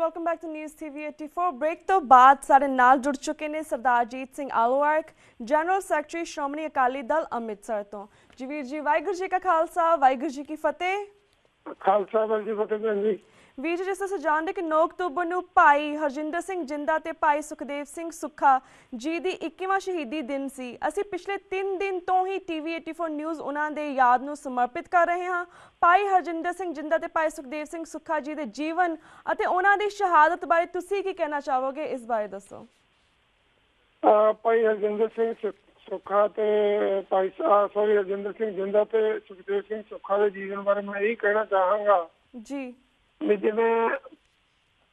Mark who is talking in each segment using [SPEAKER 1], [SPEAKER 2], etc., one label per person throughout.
[SPEAKER 1] Welcome back to news TV 84। Break ਤੋਂ ਬਾਅਦ ਸਾਡੇ ਨਾਲ ਜੁੜ ਚੁੱਕੇ ਨੇ ਸਰਦਾਰ ਜੀਤ ਸਿੰਘ ਆਲੋਵਾਰਕ, ਜਨਰਲ ਸੈਕਟਰੀ ਸ਼੍ਰੋਮਣੀ ਅਕਾਲੀ ਦਲ ਅੰਮ੍ਰਿਤਸਰ ਤੋਂ। ਜੀ ਵੀਰ ਜੀ, ਵਾਹਿਗੁਰੂ ਜੀ ਕਾ ਖਾਲਸਾ, ਵਾਹਿਗੁਰੂ ਜੀ ਕੀ ਫਤਿਹ।
[SPEAKER 2] ਖਾਲਸਾ ਵਾਹਿਗੁਰੂ ਜੀ ਫਤਿਹ ਭੈਣ ਜੀ।
[SPEAKER 1] ਵੀਰ ਜੀ, ਜਿਸ ਤਰ੍ਹਾਂ ਜਾਣਦੇ ਕਿ 9 ਅਕਤੂਬਰ ਨੂੰ ਭਾਈ ਹਰਜਿੰਦਰ ਸਿੰਘ ਜਿੰਦਾ ਤੇ ਭਾਈ ਸੁਖਦੇਵ ਸਿੰਘ ਸੁੱਖਾ ਜੀ ਦੀ 21ਵਾਂ ਸ਼ਹੀਦੀ ਦਿਨ ਸੀ। ਅਸੀਂ ਪਿਛਲੇ 3 ਦਿਨ ਤੋਂ ਹੀ ਟੀਵੀ 84 ਨਿਊਜ਼ ਉਹਨਾਂ ਦੇ ਯਾਦ ਨੂੰ ਸਮਰਪਿਤ ਕਰ ਰਹੇ ਹਾਂ। ਭਾਈ ਹਰਜਿੰਦਰ ਸਿੰਘ ਜਿੰਦਾ ਤੇ ਭਾਈ ਸੁਖਦੇਵ ਸਿੰਘ ਸੁੱਖਾ ਜੀ ਦੇ ਜੀਵਨ ਅਤੇ ਉਹਨਾਂ ਦੀ ਸ਼ਹਾਦਤ ਬਾਰੇ ਤੁਸੀਂ ਕੀ ਕਹਿਣਾ ਚਾਹੋਗੇ, ਇਸ ਬਾਰੇ ਦੱਸੋ।
[SPEAKER 2] ਭਾਈ ਹਰਜਿੰਦਰ ਸਿੰਘ ਸੁੱਖਾ ਤੇ ਹਰਜਿੰਦਰ ਸਿੰਘ ਜਿੰਦਾ ਤੇ ਸੁਖਦੇਵ ਸਿੰਘ ਸੁੱਖਾ ਦੇ ਜੀਵਨ ਬਾਰੇ ਮੈਂ ਇਹੀ ਕਹਿਣਾ ਚਾਹਾਂਗਾ
[SPEAKER 1] ਜੀ
[SPEAKER 2] ਵੀ ਜਿਵੇਂ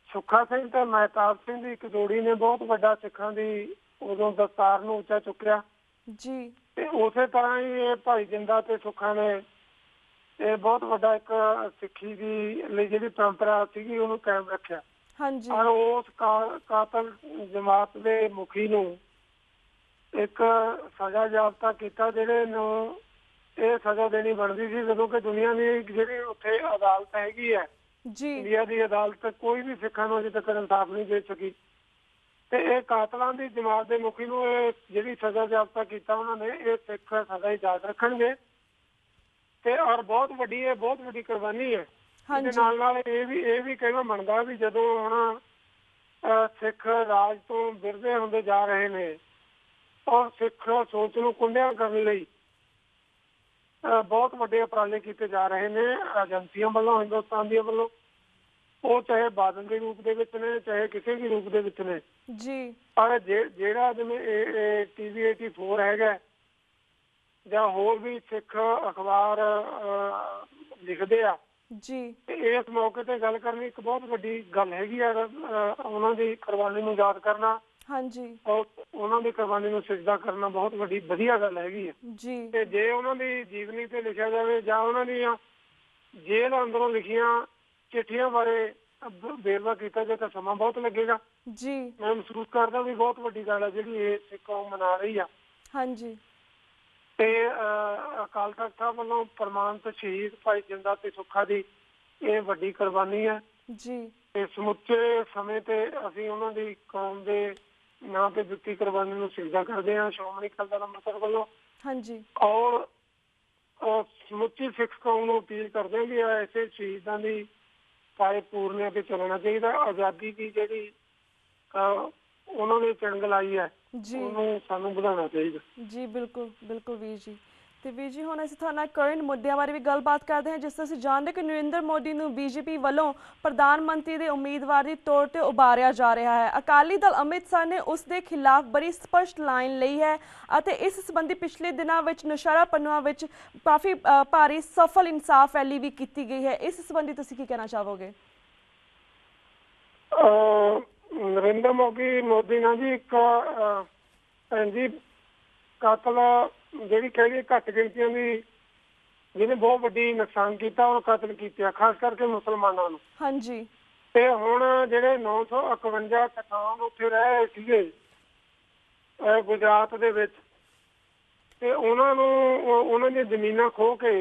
[SPEAKER 2] ਸੁੱਖਾ ਸਿੰਘ ਤੇ ਮਹਿਤਾਬ ਸਿੰਘ ਦੀ ਇੱਕ ਜੋੜੀ ਨੇ ਬਹੁਤ ਵੱਡਾ ਸਿੱਖਾਂ ਦੀ ਉਦੋਂ ਦਸਤਾਰ ਨੂੰ ਉੱਚਾ ਚੁੱਕਿਆ
[SPEAKER 1] ਜੀ,
[SPEAKER 2] ਤੇ ਉਸੇ ਤਰ੍ਹਾਂ ਹੀ ਇਹ ਭਾਈ ਜਿੰਦਾ ਤੇ ਸੁੱਖਾ ਨੇ ਇਹ ਬਹੁਤ ਵੱਡਾ ਇੱਕ ਸਿੱਖੀ ਦੀ ਲਈ ਜਿਹੜੀ ਪਰੰਪਰਾ ਸੀਗੀ ਉਹਨੂੰ ਕਾਇਮ ਰੱਖਿਆ।
[SPEAKER 1] ਹਾਂਜੀ।
[SPEAKER 2] ਔਰ ਉਸ ਕਾਤਲ ਜਮਾਤ ਦੇ ਮੁਖੀ ਨੂੰ ਇੱਕ ਸਜ਼ਾ ਯਾਫਤਾ ਕੀਤਾ, ਜਿਹੜੇ ਨੂੰ ਇਹ ਸਜ਼ਾ ਦੇਣੀ ਬਣਦੀ ਸੀ, ਜਦੋਂ ਕਿ ਦੁਨੀਆ ਦੀ ਜਿਹੜੀ ਉੱਥੇ ਅਦਾਲਤ ਹੈਗੀ ਹੈ
[SPEAKER 1] ਜੀ,
[SPEAKER 2] ਇੰਡੀਆ ਦੀ ਅਦਾਲਤ, ਕੋਈ ਵੀ ਸਿੱਖਾਂ ਨੂੰ ਅਜੇ ਤੱਕ ਇਨਸਾਫ ਨਹੀਂ ਦੇ ਸਕੀ। ਤੇ ਇਹ ਕਾਤਲਾਂ ਦੀ ਜਮਾਤ ਦੇ ਮੁਖੀ ਨੂੰ ਇਹ ਜਿਹੜੀ ਸਜ਼ਾ ਯਾਫਤਾ ਕੀਤਾ ਉਹਨਾਂ ਨੇ, ਇਹ ਸਿੱਖ ਸਜ਼ਾ ਯਾਦ ਰੱਖਣਗੇ। ਤੇ ਔਰ ਬਹੁਤ ਵੱਡੀ ਕੁਰਬਾਨੀ ਹੈ। ਇਹਦੇ ਨਾਲ ਇਹ ਵੀ ਕਹਿਣਾ ਬਣਦਾ ਵੀ ਜਦੋਂ ਹੁਣ ਸਿੱਖ ਰਾਜ ਤੋਂ ਵਿਰਦੇ ਹੁੰਦੇ ਜਾ ਰਹੇ ਨੇ ਔਰ ਸਿੱਖ ਸੋਚ ਨੂੰ ਕੁੰਡਿਆਂ ਕਰਨ ਲਈ ਬਹੁਤ ਵੱਡੇ ਉਪਰਾਲੇ ਕੀਤੇ ਜਾ ਰਹੇ ਨੇ ਏਜੰਸੀਆਂ ਵੱਲੋਂ, ਹਿੰਦੁਸਤਾਨ ਦੀਆਂ ਵੱਲੋਂ, ਉਹ ਚਾਹੇ ਬਾਦਲ ਦੇ ਰੂਪ ਦੇ ਵਿੱਚ ਨੇ ਚਾਹੇ ਕਿਸੇ ਵੀ ਰੂਪ ਦੇ ਵਿੱਚ ਨੇ
[SPEAKER 1] ਜੀ।
[SPEAKER 2] ਪਰ ਜਿਹੜਾ ਜਿਵੇਂ ਟੀਵੀ 84 ਹੈਗਾ ਜਾਂ ਹੋਰ ਵੀ ਸਿੱਖ ਅਖਬਾਰ ਲਿਖਦੇ ਆ
[SPEAKER 1] ਜੀ,
[SPEAKER 2] ਤੇ ਇਸ ਮੌਕੇ ਤੇ ਗੱਲ ਕਰਨੀ ਇੱਕ ਬਹੁਤ ਵੱਡੀ ਗੱਲ ਹੈਗੀ ਆ। ਉਹਨਾਂ ਦੀ ਕੁਰਬਾਨੀ ਨੂੰ ਯਾਦ ਕਰਨਾ,
[SPEAKER 1] ਹਾਂਜੀ,
[SPEAKER 2] ਉਹਨਾਂ ਦੀ ਕੁਰਬਾਨੀ ਨੂੰ ਸਿਜਦਾ ਕਰਨਾ ਬਹੁਤ ਵੱਡੀ ਵਧੀਆ ਗੱਲ ਹੈਗੀ ਹੈ
[SPEAKER 1] ਜੀ।
[SPEAKER 2] ਤੇ ਜੇ ਉਹਨਾਂ ਦੀ ਜੀਵਨੀ ਤੇ ਲਿਖਿਆ ਜਾਵੇ ਜਾਂ ਉਹਨਾਂ ਦੀਆਂ ਜੇਲ੍ਹ ਅੰਦਰੋਂ ਲਿਖੀਆਂ ਚਿੱਠੀਆਂ ਬਾਰੇ ਵੇਰਵਾ ਕੀਤਾ ਜਾਏ ਤਾਂ ਸਮਾਂ ਬਹੁਤ ਲੱਗੇਗਾ
[SPEAKER 1] ਜੀ।
[SPEAKER 2] ਮੈਂ ਮਹਿਸੂਸ ਕਰਦਾ ਵੀ ਬਹੁਤ ਵੱਡੀ ਗੱਲ ਹੈ ਜਿਹੜੀ ਇਹ ਸਿੱਖ ਕੌਮ ਮਨਾ ਰਹੀ ਆ।
[SPEAKER 1] ਹਾਂਜੀ।
[SPEAKER 2] ਤੇ ਅਕਾਲ ਤਖ਼ਤ ਸਾਹਿਬ ਵੱਲੋਂ ਪ੍ਰਮਾਣਿਤ ਸ਼ਹੀਦ ਭਾਈ ਜਿੰਦਾ ਤੇ ਸੁੱਖਾ ਦੀ ਇਹ ਵੱਡੀ ਕੁਰਬਾਨੀ ਹੈ
[SPEAKER 1] ਜੀ।
[SPEAKER 2] ਤੇ ਸਮੁੱਚੇ ਸਮੇਂ ਤੇ ਅਸੀਂ ਉਹਨਾਂ ਦੀ ਕੌਮ ਦੇ ਨਾਂ ਤੇ ਦਿੱਤੀ ਕੁਰਬਾਨੀ ਨੂੰ ਸਿਜਦਾ ਕਰਦੇ ਹਾਂ ਸ਼੍ਰੋਮਣੀ ਅਕਾਲੀ ਦਲ ਅੰਮ੍ਰਿਤਸਰ ਵੱਲੋਂ।
[SPEAKER 1] ਹਾਂਜੀ।
[SPEAKER 2] ਔਰ ਸਮੁੱਚੀ ਸਿੱਖ ਕੌਮ ਨੂੰ ਅਪੀਲ ਕਰਦੇ ਹਾਂ ਵੀ ਐਸੇ ਸ਼ਹੀਦਾਂ ਦੀ ਪਾਏ ਪੂਰਨਿਆਂ ਤੇ ਚੱਲਣਾ ਚਾਹੀਦਾ। ਆਜ਼ਾਦੀ ਦੀ ਜਿਹੜੀ ਉਹਨਾਂ ਨੇ ਚੰਗ ਲਾਈ ਹੈ ਉਹਨੂੰ ਸਾਨੂੰ ਵਧਾਉਣਾ ਚਾਹੀਦਾ। ਜੀ
[SPEAKER 1] ਬਿਲਕੁਲ ਬਿਲਕੁਲ ਵੀਰ ਜੀ। ਤੇ ਵੀਰ ਜੀ, ਹੁਣ ਅਸੀਂ ਤੁਹਾਡੇ ਨਾਲ ਕਰੰਟ ਮੁੱਦਿਆਂ ਬਾਰੇ ਵੀ ਗੱਲਬਾਤ ਕਰਦੇ ਹਾਂ। ਜਿਸ ਤਰ੍ਹਾਂ ਅਸੀਂ ਜਾਣਦੇ ਕਿ ਨਰਿੰਦਰ ਮੋਦੀ ਨੂੰ ਬੀਜੇਪੀ ਵੱਲੋਂ ਪ੍ਰਧਾਨ ਮੰਤਰੀ ਦੇ ਉਮੀਦਵਾਰ ਦੇ ਤੌਰ ਤੇ ਉਭਾਰਿਆ ਜਾ ਰਿਹਾ ਹੈ। ਅਕਾਲੀ ਦਲ ਅੰਮ੍ਰਿਤਸਰ ਨੇ ਉਸ ਦੇ ਖਿਲਾਫ ਬੜੀ ਸਪਸ਼ਟ ਲਾਈਨ ਲਈ ਹੈ ਅਤੇ ਇਸ ਸੰਬੰਧੀ ਪਿਛਲੇ ਦਿਨਾਂ ਵਿੱਚ ਨੌਸ਼ਹਿਰਾ ਪੰਨੂਆ ਵਿੱਚ ਕਾਫੀ ਭਾਰੀ ਸਫਲ ਇਨਸਾਫ ਰੈਲੀ ਵੀ ਕੀਤੀ ਗਈ ਹੈ। ਇਸ ਸੰਬੰਧੀ ਤੁਸੀਂ ਕੀ ਕਹਿਣਾ ਚਾਹੋਗੇ?
[SPEAKER 2] ਨਰਿੰਦਰ ਮੋਦੀ ਨਾਲ ਜੀ ਇੱਕ ਭੈਣ ਜੀ ਕਾਤਲ ਜਿਹੜੀ ਕਹਿ ਘੱਟ ਗਿਣਤੀਆਂ ਦੀ ਜਿਹਨੇ ਬਹੁਤ ਵੱਡੀ ਨੁਕਸਾਨ ਕੀਤਾ ਉਹ ਕਤਲ ਕੀਤੇ, ਖਾਸ ਕਰਕੇ ਮੁਸਲਮਾਨਾਂ ਨੂੰ।
[SPEAKER 1] ਹਾਂਜੀ।
[SPEAKER 2] ਤੇ ਹੁਣ ਜਿਹੜੇ 951 ਕਿਸਾਨ ਉੱਥੇ ਰਹਿ ਸੀਗੇ ਗੁਜਰਾਤ ਦੇ ਵਿੱਚ, ਤੇ ਉਹਨਾਂ ਨੂੰ ਉਹਨਾਂ ਦੀਆਂ ਜ਼ਮੀਨਾਂ ਖੋਹ ਕੇ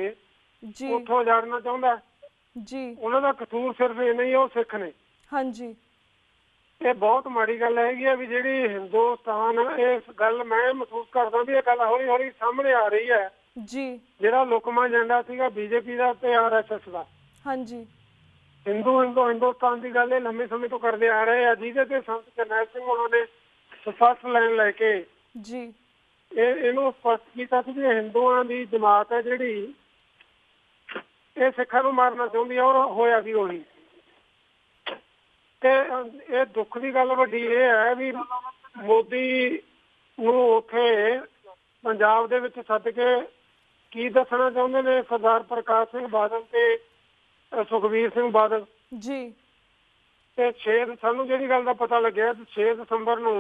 [SPEAKER 2] ਉੱਥੋਂ ਉਜਾੜਨਾ ਚਾਹੁੰਦਾ ਜੀ। ਉਹਨਾਂ ਦਾ ਕਸੂਰ ਸਿਰਫ ਇਹ ਨਹੀਂ, ਉਹ ਸਿੱਖ ਨੇ। ਹਾਂਜੀ। ਇਹ ਬਹੁਤ ਮਾੜੀ ਗੱਲ ਹੈਗੀ ਆ ਵੀ ਜਿਹੜੀ ਹਿੰਦੁਸਤਾਨ, ਇਸ ਗੱਲ ਮੈਂ ਮਹਿਸੂਸ ਕਰਦਾ ਵੀ ਇਹ ਗੱਲ ਹੌਲੀ ਹੌਲੀ ਸਾਹਮਣੇ ਆ ਰਹੀ ਹੈ ਜੀ। ਜਿਹੜਾ ਲੁਕਮਾ ਏਜੰਡਾ ਸੀਗਾ ਬੀਜੇਪੀ ਦਾ ਤੇ RSS ਦਾ, ਹਾਂਜੀ, ਹਿੰਦੁਸਤਾਨ ਦੀ ਗੱਲ ਇਹ ਲੰਮੇ ਸਮੇਂ ਤੋਂ ਕਰਦੇ ਆ ਰਹੇ ਆ, ਜਿਹਦੇ ਤੇ ਸੰਤ ਜਰਨੈਲ ਸਿੰਘ ਉਹਨਾਂ ਨੇ ਸਪਸ਼ਟ ਲਾਈਨ ਲੈ ਕੇ ਜੀ ਇਹਨੂੰ ਸਪਸ਼ਟ ਕੀਤਾ ਸੀ ਵੀ ਹਿੰਦੂਆਂ ਦੀ ਜਮਾਤ ਹੈ ਜਿਹੜੀ ਇਹ ਸਿੱਖਾਂ ਨੂੰ ਮਾਰਨਾ ਚਾਹੁੰਦੀ ਆ, ਔਰ ਹੋਇਆ ਵੀ ਉਹੀ। ਤੇ ਇਹ ਦੁੱਖ ਦੀ ਗੱਲ ਵੱਡੀ ਇਹ ਹੈ ਵੀ ਮੋਦੀ ਨੂੰ ਉੱਥੇ ਪੰਜਾਬ ਦੇ ਵਿੱਚ ਸੱਦ ਕੇ ਕੀ ਦੱਸਣਾ ਚਾਹੁੰਦੇ ਨੇ ਸਰਦਾਰ ਪ੍ਰਕਾਸ਼ ਸਿੰਘ ਬਾਦਲ ਤੇ ਸੁਖਬੀਰ ਸਿੰਘ ਬਾਦਲ ਜੀ। ਤੇ ਸਾਨੂੰ ਜਿਹੜੀ ਗੱਲ ਦਾ ਪਤਾ ਲੱਗਿਆ 6 ਦਸੰਬਰ ਨੂੰ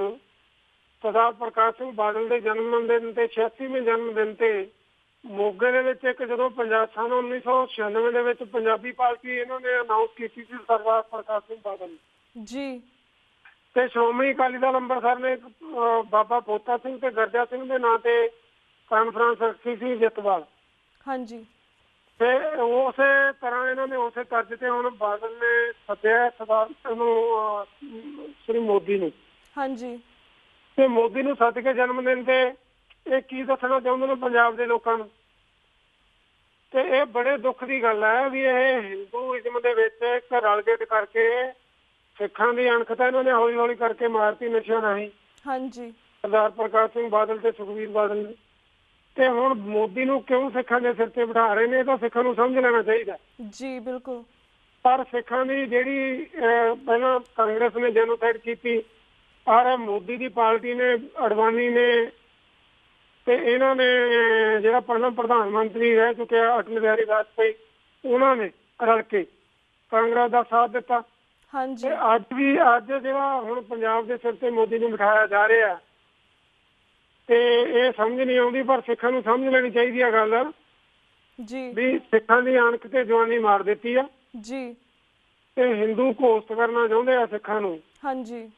[SPEAKER 2] ਸਰਦਾਰ ਪ੍ਰਕਾਸ਼ ਸਿੰਘ ਬਾਦਲ ਦੇ ਜਨਮ ਦਿਨ ਤੇ 86ਵੇਂ ਜਨਮ ਦਿਨ ਤੇ ਮੋਗੇ ਦੇ ਵਿੱਚ ਇੱਕ ਜਦੋਂ ਸੰਨ 1996 ਦੇ ਵਿੱਚ ਪੰਜਾਬੀ ਪਾਰਟੀ ਇਹਨਾਂ ਨੇ ਅਨਾਊਂਸ ਕੀਤੀ ਸੀ ਸਰਦਾਰ ਪ੍ਰਕਾਸ਼ ਸਿੰਘ ਬਾਦਲ ਜੀ। ਤੇ ਸ਼੍ਰੋਮਣੀ ਅਕਾਲੀ ਦਲ ਅੰਮ੍ਰਿਤਸਰ ਨੇ ਬਾਬਾ ਬੋਤਾ ਸਿੰਘ ਤੇ ਗਰਜਾ ਸਿੰਘ ਦੇ ਨਾਂ ਤੇ ਕਾਨਫਰੰਸ ਰੱਖੀ ਸੀ ਜਿੱਤਵਾਲ। ਹਾਂਜੀ। ਤੇ ਉਸੇ ਤਰ੍ਹਾਂ ਇਹਨਾਂ ਨੇ ਉਸੇ ਤਰ੍ਹਾਂ ਤੇ ਹੁਣ ਬਾਦਲ ਨੇ ਸੱਦਿਆ ਸਰਦਾਰ ਨੂੰ ਸ੍ਰੀ ਮੋਦੀ ਨੂੰ।
[SPEAKER 1] ਹਾਂਜੀ।
[SPEAKER 2] ਤੇ ਮੋਦੀ ਨੂੰ ਸੱਦ ਕੇ ਜਨਮ ਦਿਨ ਤੇ ਇਹ ਕੀ ਦੱਸਣਾ ਚਾਹੁੰਦੇ ਨੇ ਪੰਜਾਬ ਦੇ ਲੋਕਾਂ ਨੂੰ। ਤੇ ਇਹ ਬੜੇ ਦੁੱਖ ਦੀ ਗੱਲ ਹੈ ਵੀ ਇਹ ਹਿੰਦੂਇਜ਼ਮ ਦੇ ਵਿੱਚ ਇੱਕ ਰਲਗੇਟ ਕਰਕੇ ਸਿੱਖਾਂ ਦੀ ਅਣਖ ਤਾਂ ਇਹਨਾਂ ਨੇ ਹੌਲੀ ਹੌਲੀ ਕਰਕੇ ਮਾਰਤੀ ਨਸ਼ਿਆਂ ਰਾਹੀਂ।
[SPEAKER 1] ਹਾਂਜੀ।
[SPEAKER 2] ਸਰਦਾਰ ਪ੍ਰਕਾਸ਼ ਸਿੰਘ ਬਾਦਲ ਤੇ ਸੁਖਬੀਰ ਬਾਦਲ ਨੇ। ਤੇ ਹੁਣ ਮੋਦੀ ਨੂੰ ਕਿਉਂ ਸਿੱਖਾਂ ਦੇ ਸਿਰ ਤੇ ਬਿਠਾ ਰਹੇ ਨੇ, ਇਹ ਤਾਂ ਸਿੱਖਾਂ ਨੂੰ ਸਮਝ ਲੈਣਾ ਚਾਹੀਦਾ।
[SPEAKER 1] ਜੀ ਬਿਲਕੁਲ।
[SPEAKER 2] ਪਰ ਸਿੱਖਾਂ ਦੀ ਜਿਹੜੀ ਪਹਿਲਾਂ ਕਾਂਗਰਸ ਨੇ ਜੈਨੋਸਾਈਡ ਕੀਤੀ, ਔਰ ਮੋਦੀ ਦੀ ਪਾਰਟੀ ਨੇ, ਅਡਵਾਨੀ ਨੇ ਤੇ ਇਹਨਾਂ ਨੇ ਜਿਹੜਾ ਪਹਿਲਾਂ ਪ੍ਰਧਾਨ ਮੰਤਰੀ ਰਹਿ ਚੁੱਕਿਆ ਅਟਲ ਬਿਹਾਰੀ ਵਾਜਪੇਈ, ਉਹਨਾਂ ਨੇ ਰਲ ਕੇ ਕਾਂਗਰਸ ਦਾ ਸਾਥ ਦਿੱਤਾ।
[SPEAKER 1] ਹਾਂਜੀ।
[SPEAKER 2] ਅੱਜ ਜਿਹੜਾ ਹੁਣ ਪੰਜਾਬ ਦੇ ਸਿਰ ਤੇ ਮੋਦੀ ਨੂੰ ਬਿਠਾਇਆ ਜਾ ਰਿਹਾ ਤੇ ਇਹ ਸਮਝ ਨਹੀਂ ਆਉਂਦੀ, ਪਰ ਸਿੱਖਾਂ ਨੂੰ ਸਮਝ ਲੈਣੀ ਚਾਹੀਦੀ ਆ ਗੱਲ
[SPEAKER 1] ਜੀ
[SPEAKER 2] ਵੀ ਸਿੱਖਾਂ ਦੀ ਅਣਖ ਤੇ ਜਵਾਨੀ ਮਾਰ ਦਿੱਤੀ ਆ
[SPEAKER 1] ਜੀ।
[SPEAKER 2] ਤੇ ਹਿੰਦੂ ਘੋਸ਼ਿਤ ਕਰਨਾ ਚਾਹੁੰਦੇ ਆ ਸਿੱਖਾਂ ਨੂੰ।
[SPEAKER 1] ਹਾਂਜੀ।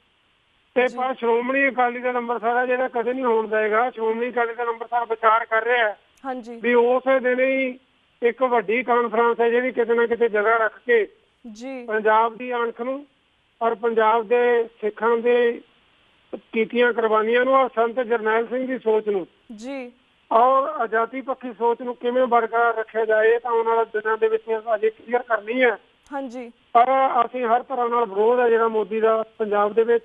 [SPEAKER 2] ਤੇ ਪਰ ਸ਼੍ਰੋਮਣੀ ਅਕਾਲੀ ਦਲ ਅੰਮ੍ਰਿਤਸਰ ਆ ਜਿਹੜਾ ਕਦੇ ਨਹੀਂ ਹੋਣ ਦੇਗਾ। ਸ਼੍ਰੋਮਣੀ ਅਕਾਲੀ ਦਲ ਅੰਮ੍ਰਿਤਸਰ ਵਿਚਾਰ ਕਰ ਰਿਹਾ
[SPEAKER 1] ਹਾਂਜੀ
[SPEAKER 2] ਵੀ ਉਸੇ ਦਿਨ ਹੀ ਇੱਕ ਵੱਡੀ ਕਾਨਫਰੰਸ ਹੈ ਜਿਹੜੀ ਕਿਤੇ ਨਾ ਕਿਤੇ ਜਗ੍ਹਾ ਰੱਖ ਕੇ
[SPEAKER 1] ਜੀ
[SPEAKER 2] ਪੰਜਾਬ ਦੀ ਅਣਖ ਨੂੰ ਔਰ ਪੰਜਾਬ ਦੇ ਸਿੱਖਾਂ ਦੇ ਕੀਤੀਆਂ ਕੁਰਬਾਨੀਆਂ ਨੂੰ ਔਰ ਸੰਤ ਜਰਨੈਲ ਸਿੰਘ ਦੀ ਸੋਚ ਨੂੰ
[SPEAKER 1] ਜੀ
[SPEAKER 2] ਔਰ ਆਜ਼ਾਦੀ ਪੱਖੀ ਸੋਚ ਨੂੰ ਕਿਵੇਂ ਬਰਕਰਾਰ ਰੱਖਿਆ ਜਾਏ ਤਾਂ ਆਉਣ ਵਾਲੇ ਦਿਨਾਂ ਦੇ ਵਿੱਚ ਅਜੇ ਕਲੀਅਰ ਕਰਨੀ ਹੈ।
[SPEAKER 1] ਹਾਂਜੀ।
[SPEAKER 2] ਪਰ ਅਸੀਂ ਹਰ ਤਰ੍ਹਾਂ ਨਾਲ ਵਿਰੋਧ ਹੈ ਜਿਹੜਾ ਮੋਦੀ ਦਾ ਪੰਜਾਬ ਦੇ ਵਿੱਚ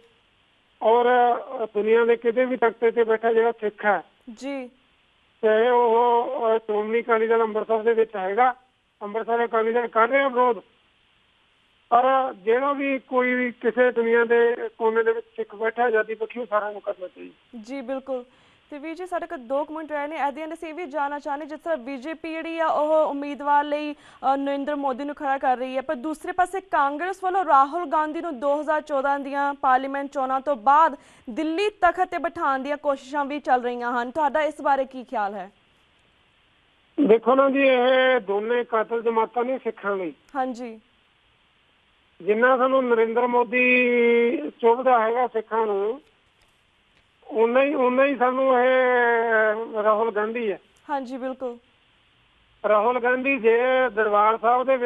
[SPEAKER 2] ਔਰ ਦੁਨੀਆ ਦੇ ਕਿਤੇ ਵੀ ਤਖਤੇ ਤੇ ਬੈਠਾ ਜਿਹੜਾ ਸਿੱਖ ਹੈ
[SPEAKER 1] ਜੀ
[SPEAKER 2] ਚਾਹੇ ਉਹ ਸ਼੍ਰੋਮਣੀ ਅਕਾਲੀ ਦਲ ਅੰਮ੍ਰਿਤਸਰ ਦੇ ਵਿੱਚ ਹੈਗਾ, ਅੰਮ੍ਰਿਤਸਰ ਅਕਾਲੀ ਦਲ ਕਰ ਰਿਹਾ ਵਿਰੋਧ। ਪਰ ਜਿਹੜਾ ਵੀ ਕੋਈ ਵੀ ਕਿਸੇ ਦੁਨੀਆ ਦੇ ਕੋਨੇ ਦੇ ਵਿੱਚ ਸਿੱਖ ਬੈਠਾ ਆਜ਼ਾਦੀ ਪੱਖੀ, ਉਹ ਸਾਰਿਆਂ ਨੂੰ ਕਰਨਾ ਚਾਹੀਦਾ।
[SPEAKER 1] ਜੀ ਬਿਲਕੁਲ। ਤੇ ਵੀਰ ਜੀ ਸਾਡੇ ਕੋਲ 2 ਮਿੰਟ ਰਹੇ ਨੇ, ਇਹਦੇ ਅੰਦਰ ਅਸੀਂ ਵੀ ਜਾਣਨਾ ਚਾਹੁੰਦੇ ਜਿਸ ਤਰ੍ਹਾਂ ਬੀਜੇਪੀ ਜਿਹੜੀ ਆ ਉਹ ਉਮੀਦਵਾਰ ਲਈ ਨਰਿੰਦਰ ਮੋਦੀ ਨੂੰ ਖੜਾ ਕਰ ਰਹੀ ਹੈ, ਪਰ ਦੂਸਰੇ ਪਾਸੇ ਕਾਂਗਰਸ ਵੱਲੋਂ ਰਾਹੁਲ ਗਾਂਧੀ ਨੂੰ 2014 ਦੀਆਂ ਪਾਰਲੀਮੈਂਟ ਚੋਣਾਂ ਤੋਂ ਬਾਅਦ ਦਿੱਲੀ ਤਖਤ ਤੇ ਬਿਠਾਉਣ ਦੀਆਂ ਕੋਸ਼ਿਸ਼ਾਂ ਵੀ ਚੱਲ ਰਹੀਆਂ ਹਨ। ਤੁਹਾਡਾ ਇਸ ਬਾਰੇ ਕੀ ਖਿਆਲ ਹੈ?
[SPEAKER 2] ਦੇਖੋ ਨਾ ਜੀ, ਇਹ ਦੋਨੇ ਕਾਤਲ ਜਮਾਤਾਂ ਨੇ ਸਿੱਖਾਂ ਲਈ।
[SPEAKER 1] ਹਾਂਜੀ।
[SPEAKER 2] ਜਿੰਨਾ ਸਾਨੂੰ ਨਰਿੰਦਰ ਮੋਦੀ ਚੁੱਭਦਾ ਹੈਗਾ ਸਿੱਖਾਂ ਨੂੰ, ਓਨਾ ਹੀ ਸਾਨੂੰ ਇਹ ਰਾਹੁਲ ਗਾਂਧੀ ਹੈ।
[SPEAKER 1] ਹਾਂਜੀ ਬਿਲਕੁਲ।
[SPEAKER 2] ਰਾਹੁਲ ਗਾਂਧੀ ਜੇ ਦਰਬਾਰ ਸਾਹਿਬ ਦੇ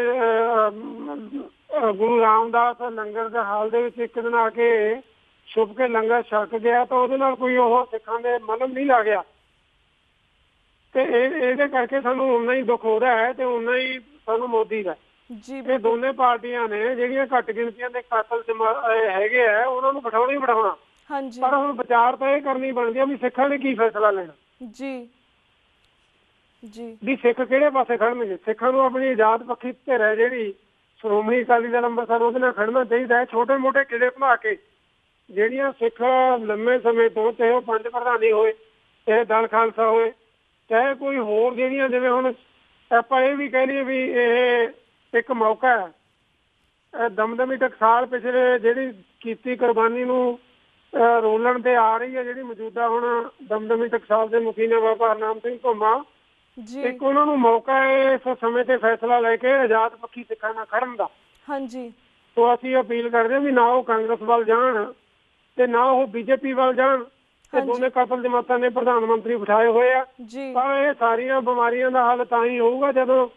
[SPEAKER 2] ਗੁਰੂ ਰਾਮਦਾਸ ਲੰਗਰ ਦੇ ਹਾਲ ਦੇ ਵਿੱਚ ਇੱਕ ਦਿਨ ਆ ਕੇ ਛੁਪ ਕੇ ਲੰਗਰ ਛਕ ਗਿਆ ਤਾਂ ਉਹਦੇ ਨਾਲ ਕੋਈ ਉਹ ਸਿੱਖਾਂ ਦੇ ਮਲਮ ਨਹੀਂ ਲਾ ਗਿਆ। ਤੇ ਇਹਦੇ ਕਰਕੇ ਸਾਨੂੰ ਓਨਾ ਹੀ ਦੁੱਖ ਹੋ ਰਿਹਾ ਹੈ ਤੇ ਓਨਾ ਹੀ ਸਾਨੂੰ ਮੋਦੀ ਦਾ।
[SPEAKER 1] ਜੀ
[SPEAKER 2] ਇਹ ਦੋਨੇ ਪਾਰਟੀਆਂ ਨੇ ਜਿਹੜੀਆਂ ਘੱਟ ਗਿਣਤੀਆਂ ਦੇ ਕਾਤਲ ਹੈਗੇ ਆ, ਉਹਨਾਂ ਨੂੰ ਬਿਠਾਉਣਾ ਹੀ ਬਿਠਾਉਣਾ।
[SPEAKER 1] ਹਾਂਜੀ।
[SPEAKER 2] ਪਰ ਹੁਣ ਵਿਚਾਰ ਤਾਂ ਇਹ ਕਰਨੀ ਬਣਦੀ ਆ ਵੀ ਸਿੱਖਾਂ ਨੇ ਕੀ ਫੈਸਲਾ ਲੈਣਾ।
[SPEAKER 1] ਜੀ ਜੀ
[SPEAKER 2] ਵੀ ਸਿੱਖ ਕਿਹੜੇ ਪਾਸੇ ਖੜਨਗੇ। ਸਿੱਖਾਂ ਨੂੰ ਆਪਣੀ ਆਜ਼ਾਦ ਪੱਖੀ ਧਿਰ ਹੈ ਜਿਹੜੀ ਸ਼੍ਰੋਮਣੀ ਅਕਾਲੀ ਦਲ ਅੰਮ੍ਰਿਤਸਰ, ਉਹਦੇ ਨਾਲ ਖੜਨਾ ਚਾਹੀਦਾ ਹੈ। ਛੋਟੇ ਮੋਟੇ ਕਿਲੇ ਬਣਾ ਕੇ ਜਿਹੜੀਆਂ ਸਿੱਖ ਲੰਮੇ ਸਮੇਂ ਤੋਂ, ਚਾਹੇ ਉਹ ਪੰਜ ਪ੍ਰਧਾਨੀ ਹੋਏ, ਚਾਹੇ ਦਲ ਖਾਲਸਾ ਹੋਏ, ਚਾਹੇ ਕੋਈ ਹੋਰ ਜਿਹੜੀਆਂ, ਜਿਵੇਂ ਹੁਣ ਆਪਾਂ ਇਹ ਵੀ ਕਹਿ ਲਈਏ ਵੀ ਇਹ ਇੱਕ ਮੌਕਾ ਹੈ ਦਮਦਮੀ ਟਕਸਾਲ ਪਿਛਲੇ ਜਿਹੜੀ ਕੀਤੀ ਕੁਰਬਾਨੀ ਨੂੰ ਰੋਲਣ ਤੇ ਆ ਰਹੀ ਹੈ, ਜਿਹੜੀ ਮੌਜੂਦਾ ਹੁਣ ਦਮਦਮੀ ਟਕਸਾਲ ਦੇ ਮੁਖੀ ਨੇ ਬਾਬਾ ਹਰਨਾਮ ਸਿੰਘ ਧੁੰਮਾ। ਇੱਕ ਉਹਨਾਂ ਨੂੰ ਮੌਕਾ ਹੈ ਇਸ ਸਮੇਂ ਤੇ ਫੈਸਲਾ ਲੈ ਕੇ ਆਜ਼ਾਦ ਪੱਖੀ ਸਿੱਖਾਂ ਨਾਲ ਖੜਨ ਦਾ।
[SPEAKER 1] ਹਾਂਜੀ।
[SPEAKER 2] ਤੋਂ ਅਸੀਂ ਅਪੀਲ ਕਰਦੇ ਹਾਂ ਵੀ ਨਾ ਉਹ ਕਾਂਗਰਸ ਵੱਲ ਜਾਣ ਤੇ ਨਾ ਉਹ ਬੀਜੇਪੀ ਵੱਲ ਜਾਣ। ਤੇ ਦੋਨੇ ਕਾਤਲ ਜਮਾਤਾਂ ਨੇ ਪ੍ਰਧਾਨ ਮੰਤਰੀ ਬਿਠਾਏ ਹੋਏ ਆ। ਪਰ ਇਹ ਸਾਰੀਆਂ ਬਿਮਾਰੀਆਂ ਦਾ ਹੱਲ ਤਾਂ ਹੀ ਹੋਊਗਾ ਜਦੋਂ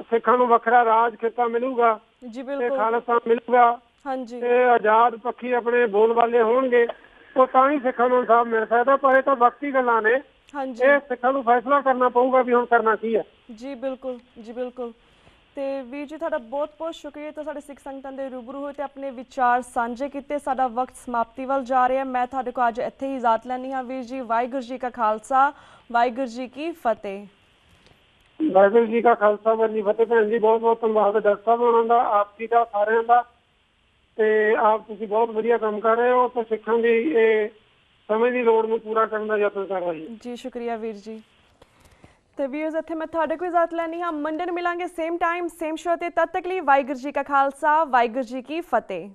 [SPEAKER 2] ਸਿੱਖਾਂ ਨੂੰ ਵੱਖਰਾ ਰਾਜ ਖਿੱਤਾ ਮਿਲੂਗਾ ਤੇ ਖਾਲਸਾ ਮਿਲੂਗਾ ਤੇ ਆਜ਼ਾਦ ਪੱਖੀ ਆਪਣੇ ਬੋਲ ਵਾਲੇ ਹੋਣਗੇ, ਉਹ ਤਾਂ ਹੀ ਸਿੱਖਾਂ ਨੂੰ ਇਨਸਾਫ ਮਿਲ ਸਕਦਾ। ਪਰ ਇਹ ਤਾਂ ਵਕਤੀ ਗੱਲਾਂ ਨੇ, ਇਹ ਸਿੱਖਾਂ ਨੂੰ ਫੈਸਲਾ ਕਰਨਾ ਪਊਗਾ ਵੀ ਹੁਣ ਕਰਨਾ ਕੀ ਹੈ।
[SPEAKER 1] ਜੀ ਬਿਲਕੁਲ ਜੀ ਬਿਲਕੁਲ। ਤੇ ਵੀਰ ਜੀ ਤੁਹਾਡਾ ਬਹੁਤ ਬਹੁਤ ਸ਼ੁਕਰੀਆ ਤਾਂ ਸਾਡੇ ਸਿੱਖ ਸੰਗਤਾਂ ਦੇ ਰੂਬਰੂ ਹੋਏ ਤੇ ਆਪਣੇ ਵਿਚਾਰ ਸਾਂਝੇ ਕੀਤੇ। ਸਾਡਾ ਵਕਤ ਸਮਾਪਤੀ ਵੱਲ ਜਾ ਰਿਹਾ। ਮੈਂ ਤੁਹਾਡੇ ਕੋਲ ਅੱਜ ਇੱਥੇ ਹੀ ਇਜਾਜ਼ਤ ਲੈਂਦੀ ਹਾਂ। ਵੀਰ ਜੀ, ਵਾਹਿਗੁਰੂ ਜੀ ਕਾ ਖਾਲਸਾ, ਵਾਹਿਗੁਰੂ ਜੀ ਕੀ ਫਤਿਹ।
[SPEAKER 2] ਵਾਹਿਗੁਰੂ ਜੀ ਕਾ ਖਾਲਸਾ, ਵਾਹਿਗੁਰੂ ਜੀ ਕੀ ਫਤਿਹ। ਭੈਣ ਜੀ ਬਹੁਤ ਬਹੁਤ ਧੰਨਵਾਦ ਡਾਕਟਰ ਸਾਹਿਬ ਉਹਨਾਂ ਦਾ, ਆਪ ਜੀ ਦਾ, ਸਾਰਿਆਂ ਦਾ। ਤੇ ਆਪ ਤੁਸੀਂ ਬਹੁਤ ਵਧੀਆ ਕੰਮ ਕਰ ਰਹੇ ਹੋ ਤੇ ਸਿੱਖਾਂ ਦੀ ਇਹ ਸਮੇਂ ਦੀ ਲੋੜ ਨੂੰ ਪੂਰਾ ਕਰਨ ਦਾ ਯਤਨ ਕਰ ਰਹੇ ਹੋ।
[SPEAKER 1] ਜੀ ਸ਼ੁਕਰੀਆ ਵੀਰ ਜੀ। ਤੇ ਵੀਰਸ ਇੱਥੇ ਮੈਂ ਤੁਹਾਡੇ ਕੋਲ ਇਜਾਜ਼ਤ ਲੈਣੀ ਹਾਂ। ਮੰਡੇ ਨੂੰ ਮਿਲਾਂਗੇ ਸੇਮ ਟਾਈਮ ਸੇਮ ਸ਼ੋ ਤੇ। ਤਦ ਤੱਕ ਲਈ ਵਾਹਿਗੁਰੂ ਜੀ ਕਾ ਖਾਲਸਾ, ਵਾਹਿਗੁਰੂ ਜੀ ਕੀ ਫਤਿਹ।